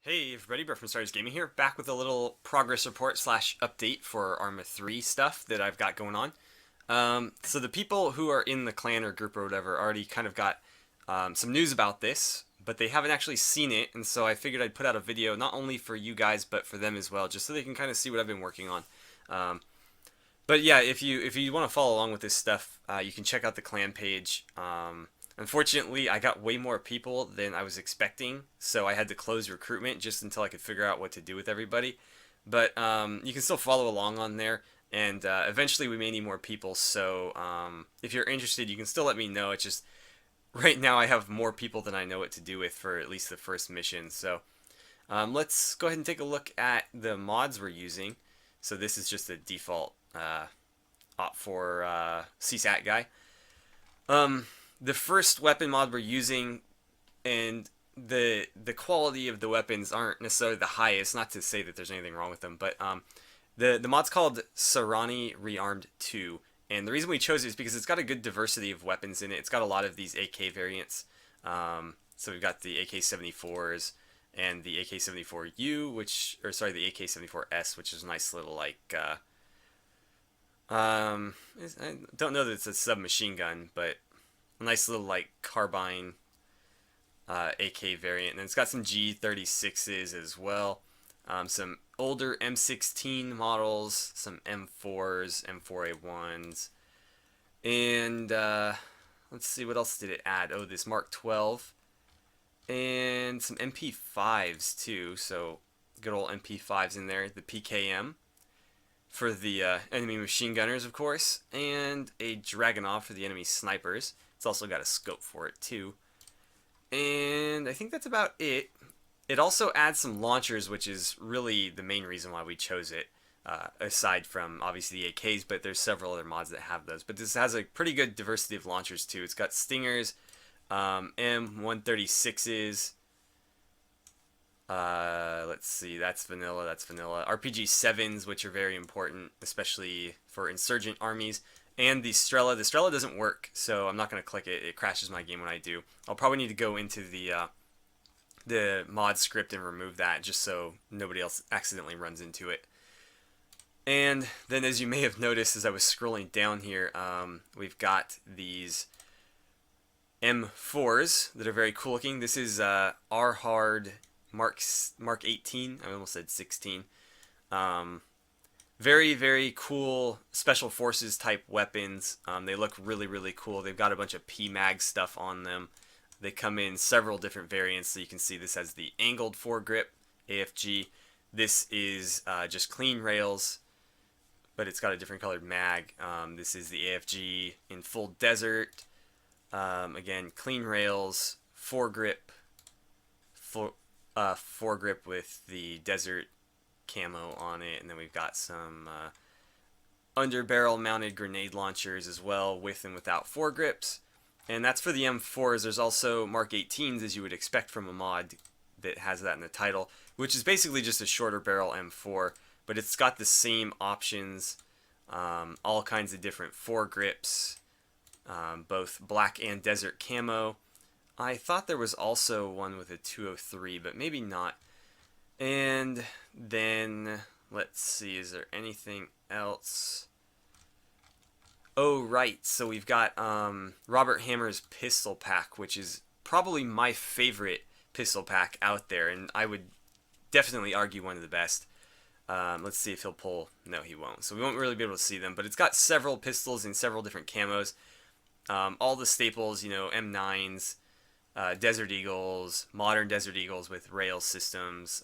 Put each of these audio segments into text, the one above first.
Hey everybody, Brett from AstartesGaming here, back with a little progress report slash update for Arma 3 stuff that I've got going on. So the people who are in the clan or group or whatever already kind of got some news about this, but they haven't actually seen it, and so I figured I'd put out a video not only for you guys, but for them as well, just so they can kind of see what I've been working on. Um, but yeah, if you want to follow along with this stuff, you can check out the clan page. Unfortunately, I got way more people than I was expecting, so I had to close recruitment just until I could figure out what to do with everybody. But you can still follow along on there, and eventually we may need more people. So if you're interested, you can still let me know. It's just right now I have more people than I know what to do with for at least the first mission. So let's go ahead and take a look at the mods we're using. So this is just a default op4 CSAT guy. The first weapon mod we're using, and the quality of the weapons aren't necessarily the highest. Not to say that there's anything wrong with them, but the mod's called Sarani Rearmed 2, and the reason we chose it is because it's got a good diversity of weapons in it. It's got a lot of these AK variants. So we've got the AK-74s and the AK-74U, the AK-74S, which is a nice little I don't know that it's a submachine gun, but a nice little carbine AK variant, and it's got some G36s as well. Some older M16 models, some M4s, M4A1s, and let's see, what else did it add? Oh, this Mark 12, and some MP5s too. So good old MP5s in there. The PKM for the enemy machine gunners, of course, and a Dragunov for the enemy snipers. It's also got a scope for it too. And I think that's about it. It also adds some launchers, which is really the main reason why we chose it, aside from obviously the AKs, but there's several other mods that have those. But this has a pretty good diversity of launchers too. It's got Stingers, M136s, let's see, that's vanilla. RPG-7s, which are very important, especially for insurgent armies. And the Strela. The Strela doesn't work, so I'm not going to click it. It crashes my game when I do. I'll probably need to go into the mod script and remove that, just so nobody else accidentally runs into it. And then, as you may have noticed as I was scrolling down here, we've got these M4s that are very cool looking. This is R-Hard Mark 18. I almost said 16. Very, very cool special forces type weapons. They look really, really cool. They've got a bunch of PMAG stuff on them. They come in several different variants. So you can see this has the angled foregrip, AFG. This is just clean rails, but it's got a different colored mag. This is the AFG in full desert. Again, clean rails, foregrip, foregrip with the desert camo on it, and then we've got some under barrel mounted grenade launchers as well, with and without foregrips. And that's for the M4s. There's also Mark 18s, as you would expect from a mod that has that in the title, which is basically just a shorter barrel M4, but it's got the same options, all kinds of different foregrips, both black and desert camo. I thought there was also one with a 203, but maybe not. And then, let's see, is there anything else? Oh, right, so we've got Robert Hammer's pistol pack, which is probably my favorite pistol pack out there, and I would definitely argue one of the best. Let's see if he'll pull. No, he won't, so we won't really be able to see them, but it's got several pistols in several different camos. All the staples, M9s, Desert Eagles, modern Desert Eagles with rail systems,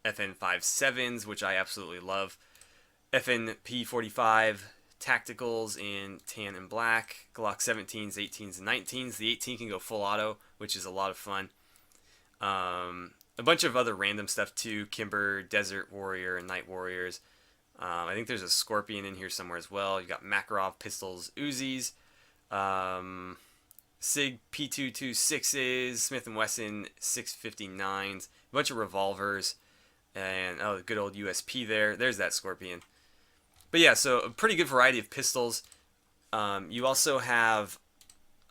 FN57s, which I absolutely love, FNP45 tacticals in tan and black, Glock 17s, 18s, and 19s. The 18 can go full auto, which is a lot of fun. A bunch of other random stuff too, Kimber, Desert Warrior, and Night Warriors. I think there's a Scorpion in here somewhere as well. You got Makarov pistols, Uzis, SIG P226s, Smith & Wesson 659s, a bunch of revolvers, and oh, good old USP there. There's that Scorpion. But yeah, so a pretty good variety of pistols. You also have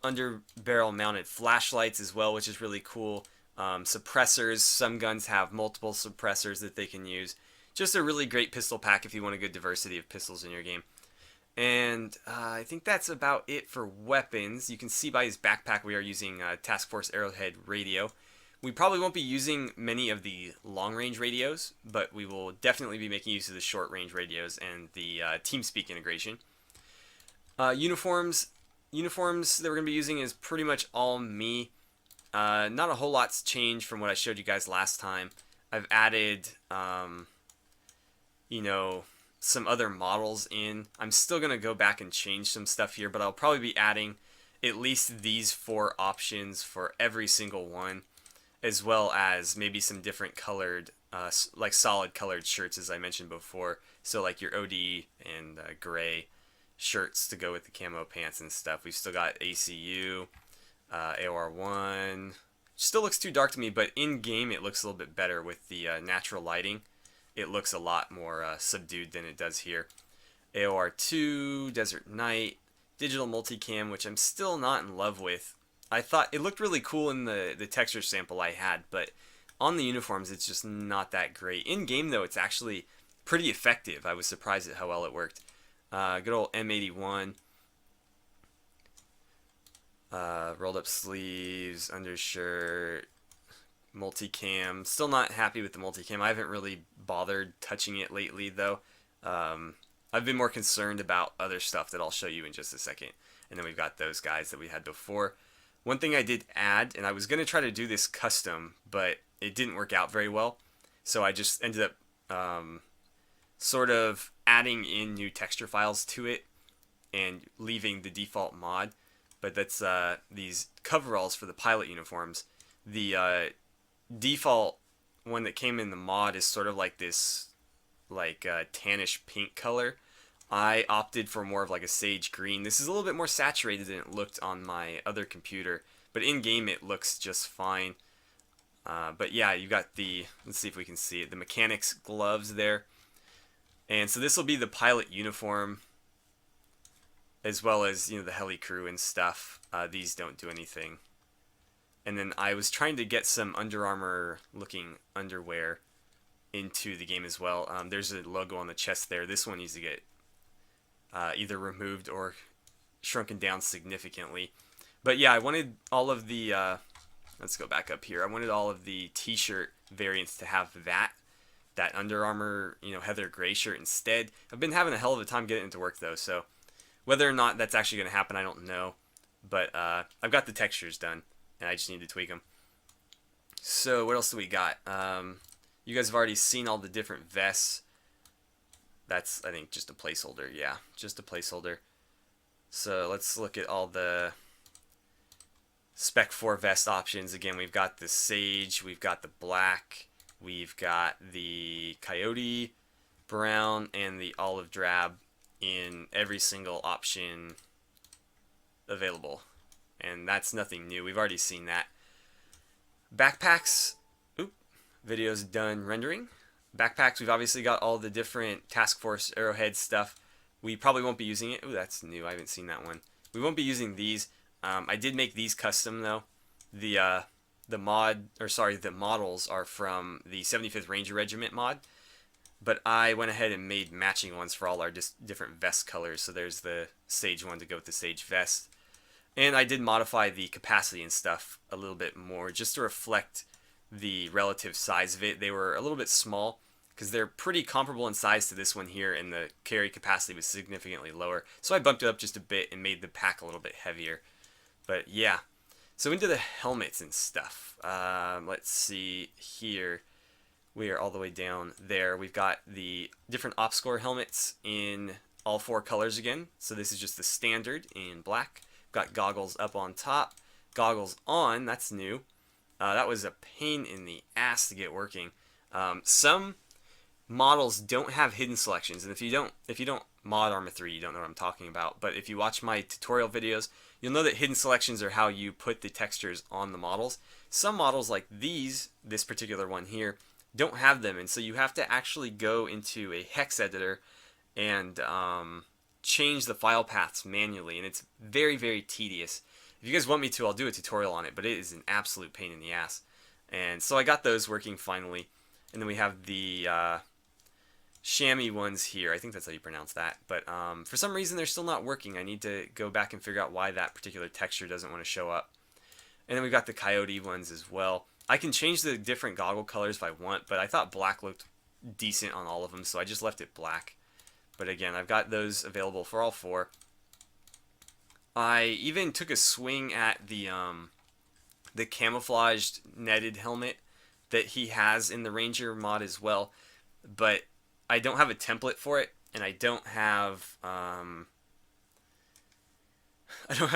under barrel mounted flashlights as well, which is really cool. suppressors. Some guns have multiple suppressors that they can use. Just a really great pistol pack if you want a good diversity of pistols in your game. And I think that's about it for weapons. You can see by his backpack we are using Task Force Arrowhead radio. We probably won't be using many of the long-range radios, but we will definitely be making use of the short-range radios and the TeamSpeak integration. Uniforms that we're going to be using is pretty much all me. Not a whole lot's changed from what I showed you guys last time. I've added, some other models in. I'm still going to go back and change some stuff here, but I'll probably be adding at least these 4 options for every single one, as well as maybe some different colored, like solid colored shirts, as I mentioned before. So like your OD and gray shirts to go with the camo pants and stuff. We've still got ACU, AOR1. Still looks too dark to me, but in game it looks a little bit better with the natural lighting. It looks a lot more subdued than it does here. AOR2, Desert Night, digital multicam, which I'm still not in love with. I thought it looked really cool in the texture sample I had, but on the uniforms it's just not that great. In game though, it's actually pretty effective. I was surprised at how well it worked. Good old M81. Rolled up sleeves, undershirt, multicam. Still not happy with the multicam. I haven't really bothered touching it lately though. I've been more concerned about other stuff that I'll show you in just a second. And then we've got those guys that we had before. One thing I did add, and I was going to try to do this custom, but it didn't work out very well. So I just ended up sort of adding in new texture files to it and leaving the default mod. But that's these coveralls for the pilot uniforms. The default one that came in the mod is sort of like this tannish pink color. I opted for more of like a sage green. This is a little bit more saturated than it looked on my other computer, but in game it looks just fine. But yeah, you got the, let's see if we can see it, the mechanics gloves there. And so this will be the pilot uniform, as well as, the heli crew and stuff. These don't do anything. And then I was trying to get some Under Armour looking underwear into the game as well. There's a logo on the chest there. This one needs to get either removed or shrunken down significantly. But yeah, I wanted all of the, let's go back up here. I wanted all of the t-shirt variants to have that Under Armour, heather gray shirt instead. I've been having a hell of a time getting it to work though, so whether or not that's actually going to happen, I don't know. But I've got the textures done, and I just need to tweak them. So what else do we got? You guys have already seen all the different vests. That's, I think, just a placeholder. Yeah, just a placeholder. So let's look at all the Spec 4 vest options. Again, we've got the Sage, we've got the Black, we've got the Coyote Brown, and the Olive Drab in every single option available. And that's nothing new. We've already seen that. Backpacks. Video's done rendering. Backpacks, we've obviously got all the different Task Force Arrowhead stuff. We probably won't be using it. Ooh, that's new. I haven't seen that one. We won't be using these. I did make these custom though. The models are from the 75th Ranger Regiment mod, but I went ahead and made matching ones for all our different vest colors. So there's the Sage one to go with the Sage vest, and I did modify the capacity and stuff a little bit more just to reflect the relative size of it. They were a little bit small because they're pretty comparable in size to this one here, and the carry capacity was significantly lower. So I bumped it up just a bit and made the pack a little bit heavier. But yeah, so into the helmets and stuff. Let's see here. We are all the way down there. We've got the different OpScore helmets in all 4 colors again. So this is just the standard in black. Got goggles up on top, goggles on, that's new. That was a pain in the ass to get working. Some models don't have hidden selections, and if you don't mod Arma 3, you don't know what I'm talking about. But if you watch my tutorial videos, you'll know that hidden selections are how you put the textures on the models. Some models like this particular one here, don't have them, and so you have to actually go into a hex editor and change the file paths manually, and it's very, very tedious. If you guys want me to, I'll do a tutorial on it, but it is an absolute pain in the ass. And so I got those working finally. And then we have the chamois ones here. I think that's how you pronounce that. But for some reason they're still not working. I need to go back and figure out why that particular texture doesn't want to show up. And then we've got the coyote ones as well. I can change the different goggle colors if I want, but I thought black looked decent on all of them, so I just left it black. But again, I've got those available for all four. I even took a swing at the camouflaged netted helmet that he has in the Ranger mod as well, but I don't have a template for it, and I don't have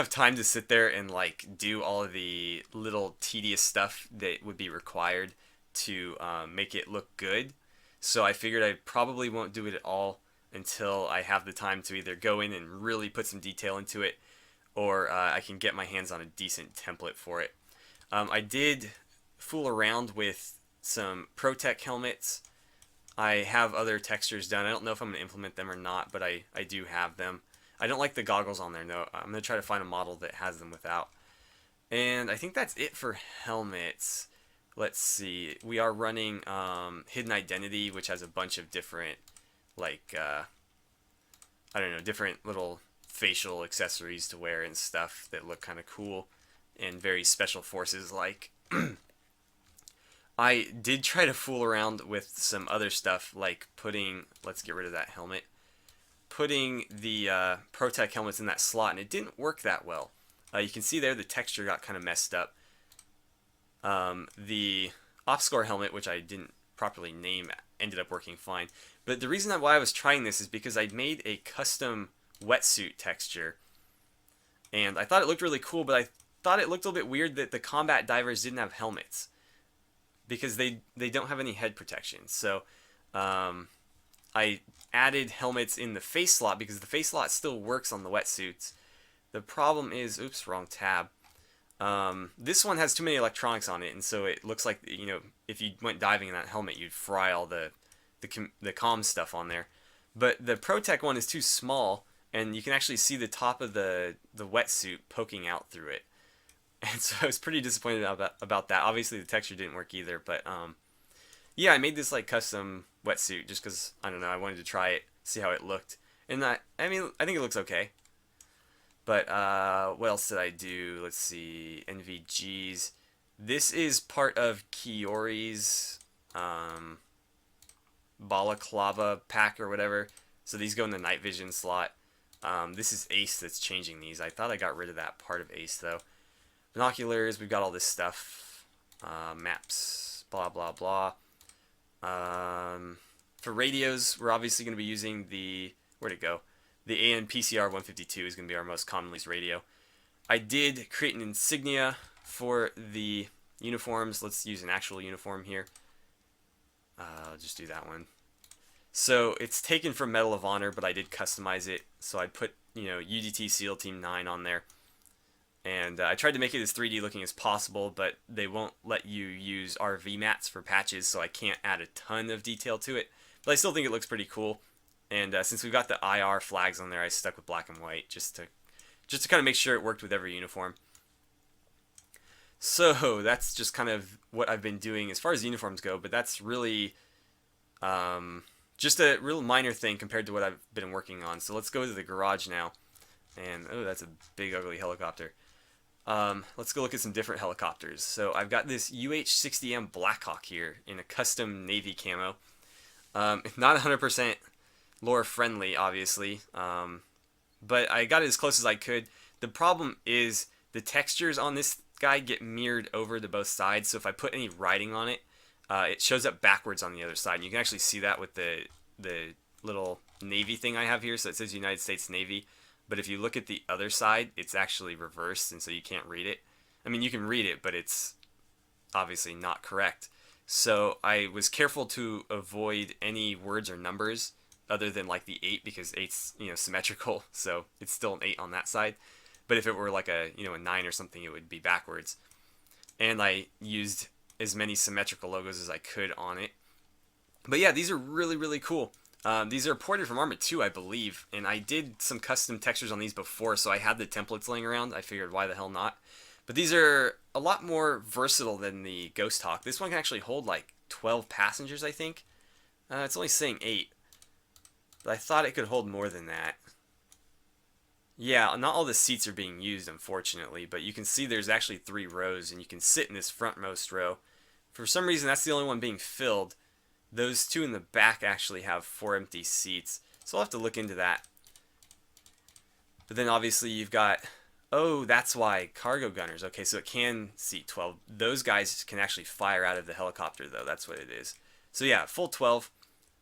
time to sit there and like do all of the little tedious stuff that would be required to make it look good. So I figured I probably won't do it at all until I have the time to either go in and really put some detail into it, or I can get my hands on a decent template for it. I did fool around with some ProTech helmets. I have other textures done. I don't know if I'm going to implement them or not, but I do have them. I don't like the goggles on there, no. I'm going to try to find a model that has them without. And I think that's it for helmets. Let's see. We are running Hidden Identity, which has a bunch of different, like, I don't know, different little facial accessories to wear and stuff that look kind of cool and very special forces like. I did try to fool around with some other stuff like putting, let's get rid of that helmet, putting the ProTech helmets in that slot, and it didn't work that well. You can see there the texture got kind of messed up. The OpScore helmet, which I didn't properly name, ended up working fine. But the reason why I was trying this is because I made a custom wetsuit texture, and I thought it looked really cool, but I thought it looked a little bit weird that the combat divers didn't have helmets because they don't have any head protection. So I added helmets in the face slot because the face slot still works on the wetsuits. The problem is, oops, wrong tab. This one has too many electronics on it, and so it looks like, you know, if you went diving in that helmet, you'd fry all the comm stuff on there. But the ProTech one is too small, and you can actually see the top of the wetsuit poking out through it. And so I was pretty disappointed about that. Obviously, the texture didn't work either, but yeah, I made this like custom wetsuit just because, I don't know, I wanted to try it, see how it looked. And I mean, I think it looks okay. But what else did I do? Let's see, NVGs. This is part of Kiori's balaclava pack or whatever. So these go in the night vision slot. This is Ace that's changing these. I thought I got rid of that part of Ace though. Binoculars, we've got all this stuff. Maps, blah blah blah. For radios, we're obviously going to be using the, where'd it go? The AN-PCR 152 is going to be our most commonly used radio. I did create an insignia for the uniforms. Let's use an actual uniform here. I'll just do that one. So it's taken from Medal of Honor, but I did customize it. So I put, you know, UDT SEAL Team 9 on there. And I tried to make it as 3D looking as possible, but they won't let you use RV mats for patches, so I can't add a ton of detail to it. But I still think it looks pretty cool. And since we've got the IR flags on there, I stuck with black and white just to kind of make sure it worked with every uniform. So that's just kind of what I've been doing as far as uniforms go, but that's really just a real minor thing compared to what I've been working on. So let's go to the garage now. And, oh, that's a big ugly helicopter. Let's go look at some different helicopters. So I've got this UH-60M Blackhawk here in a custom Navy camo. Not 100% lore friendly, obviously, but I got it as close as I could. The problem is the textures on this guy get mirrored over to both sides, so if I put any writing on it, it shows up backwards on the other side. And you can actually see that with the little Navy thing I have here, so it says United States Navy. But if you look at the other side, it's actually reversed, and so you can't read it. I mean, you can read it, but it's obviously not correct. So I was careful to avoid any words or numbers other than like the 8, because 8's, you know, symmetrical, so it's still an 8 on that side. But if it were like a, you know, a 9 or something, it would be backwards. And I used as many symmetrical logos as I could on it. But yeah, these are really, really cool. These are ported from Arma 2, I believe, and I did some custom textures on these before, so I had the templates laying around. I figured, why the hell not? But these are a lot more versatile than the Ghost Hawk. This one can actually hold like 12 passengers, I think. It's only saying 8. But I thought it could hold more than that. Yeah, not all the seats are being used, unfortunately, but you can see there's actually 3 rows, and you can sit in this frontmost row. For some reason, that's the only one being filled. Those 2 in the back actually have 4 empty seats, so I'll have to look into that. But then obviously you've got, oh, that's why, cargo gunners. Okay, so it can seat 12. Those guys can actually fire out of the helicopter, though. That's what it is. So yeah, full 12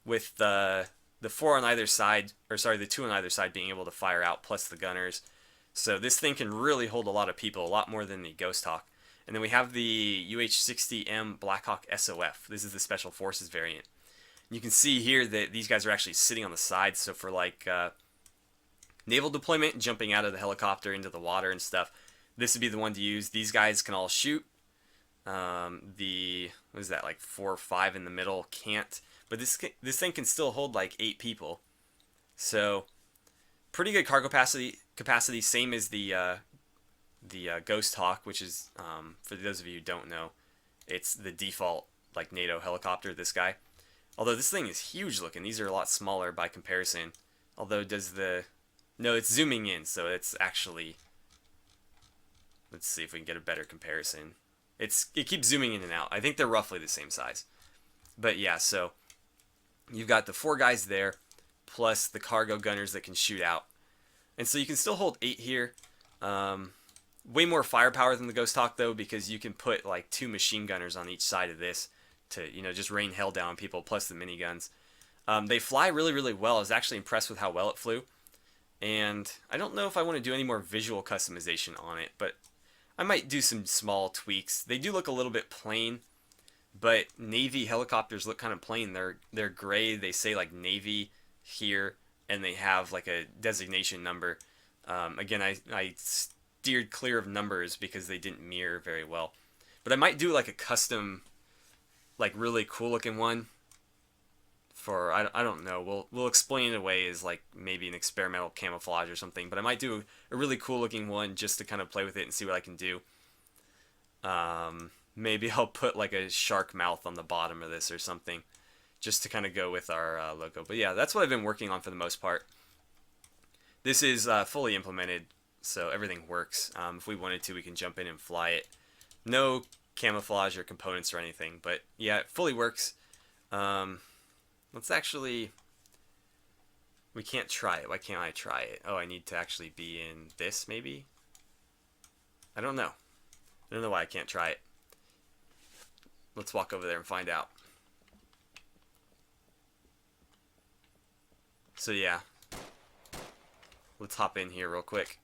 with the 4 on either side, or sorry, the 2 on either side being able to fire out, plus the gunners. So this thing can really hold a lot of people, a lot more than the Ghost Hawk. And then we have the UH-60M Blackhawk SOF. This is the Special Forces variant. You can see here that these guys are actually sitting on the sides, so for like naval deployment, jumping out of the helicopter into the water and stuff, this would be the one to use. These guys can all shoot. What is that, like 4 or 5 in the middle can't. But this thing can still hold like 8 people. So pretty good cargo capacity, same as the Ghost Hawk, which is, for those of you who don't know, it's the default like NATO helicopter, this guy. Although this thing is huge looking. These are a lot smaller by comparison. Although no, it's zooming in, so it's actually, let's see if we can get a better comparison. It keeps zooming in and out. I think they're roughly the same size. But yeah, so you've got the 4 guys there, plus the cargo gunners that can shoot out. And so you can still hold 8 here. Way more firepower than the Ghost Hawk, though, because you can put like 2 machine gunners on each side of this to, you know, just rain hell down on people, plus the miniguns. They fly really, really well. I was actually impressed with how well it flew. And I don't know if I want to do any more visual customization on it, but I might do some small tweaks. They do look a little bit plain, but Navy helicopters look kind of plain. They're gray. They say like Navy here, and they have like a designation number. Again, I steered clear of numbers because they didn't mirror very well. But I might do like a custom, like really cool looking one. For I don't know. We'll explain it away as like maybe an experimental camouflage or something. But I might do a really cool looking one just to kind of play with it and see what I can do. Maybe I'll put like a shark mouth on the bottom of this or something, just to kind of go with our logo. But yeah, that's what I've been working on for the most part. This is fully implemented, so everything works. If we wanted to, we can jump in and fly it. No camouflage or components or anything, but yeah, it fully works. Let's actually, we can't try it. Why can't I try it? Oh, I need to actually be in this, maybe? I don't know. I don't know why I can't try it. Let's walk over there and find out. So yeah, let's hop in here real quick.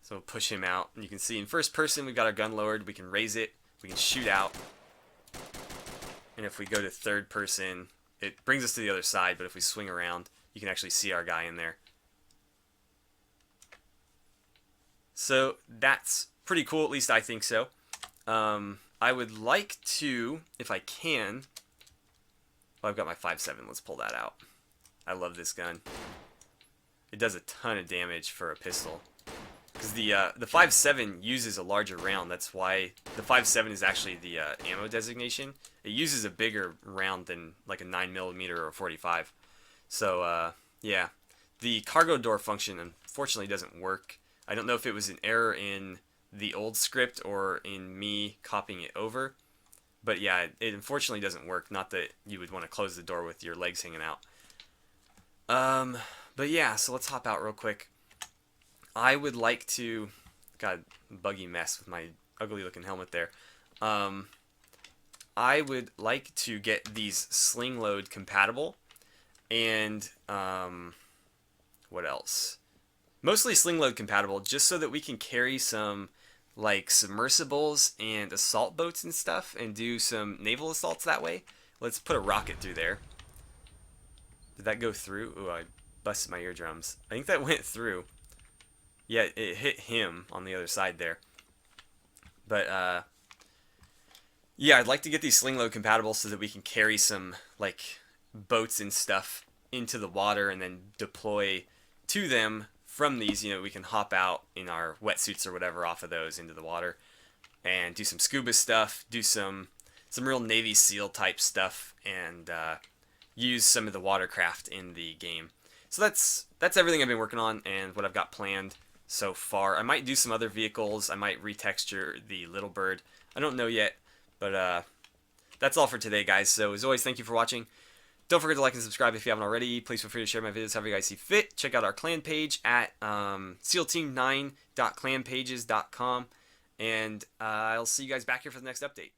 So we'll push him out, and you can see in first person we've got our gun lowered. We can raise it, we can shoot out, and if we go to third person, it brings us to the other side, but if we swing around, you can actually see our guy in there. So that's pretty cool, at least I think so. I would like to, if I can, oh, I've got my 5.7, let's pull that out. I love this gun. It does a ton of damage for a pistol. Because the 5.7 uses a larger round, that's why the 5.7 is actually the ammo designation. It uses a bigger round than like a 9mm or a 45. So, yeah. The cargo door function unfortunately doesn't work. I don't know if it was an error in the old script or in me copying it over. But yeah, it unfortunately doesn't work. Not that you would want to close the door with your legs hanging out. But yeah, so let's hop out real quick. I would like to, God, buggy mess with my ugly looking helmet there. I would like to get these sling load compatible, and what else? Mostly sling load compatible, just so that we can carry some like submersibles and assault boats and stuff, and do some naval assaults that way. Let's put a rocket through there. Did that go through? Ooh, I busted my eardrums. I think that went through. Yeah, it hit him on the other side there. But, yeah, I'd like to get these sling load compatible so that we can carry some, like, boats and stuff into the water and then deploy to them from these, you know, we can hop out in our wetsuits or whatever off of those into the water and do some scuba stuff, do some real Navy SEAL type stuff, and use some of the watercraft in the game. So that's everything I've been working on and what I've got planned so far. I might do some other vehicles. I might retexture the Little Bird. I don't know yet, but that's all for today, guys. So as always, thank you for watching. Don't forget to like and subscribe if you haven't already. Please feel free to share my videos however you guys see fit. Check out our clan page at sealteam9.clanpages.com. And I'll see you guys back here for the next update.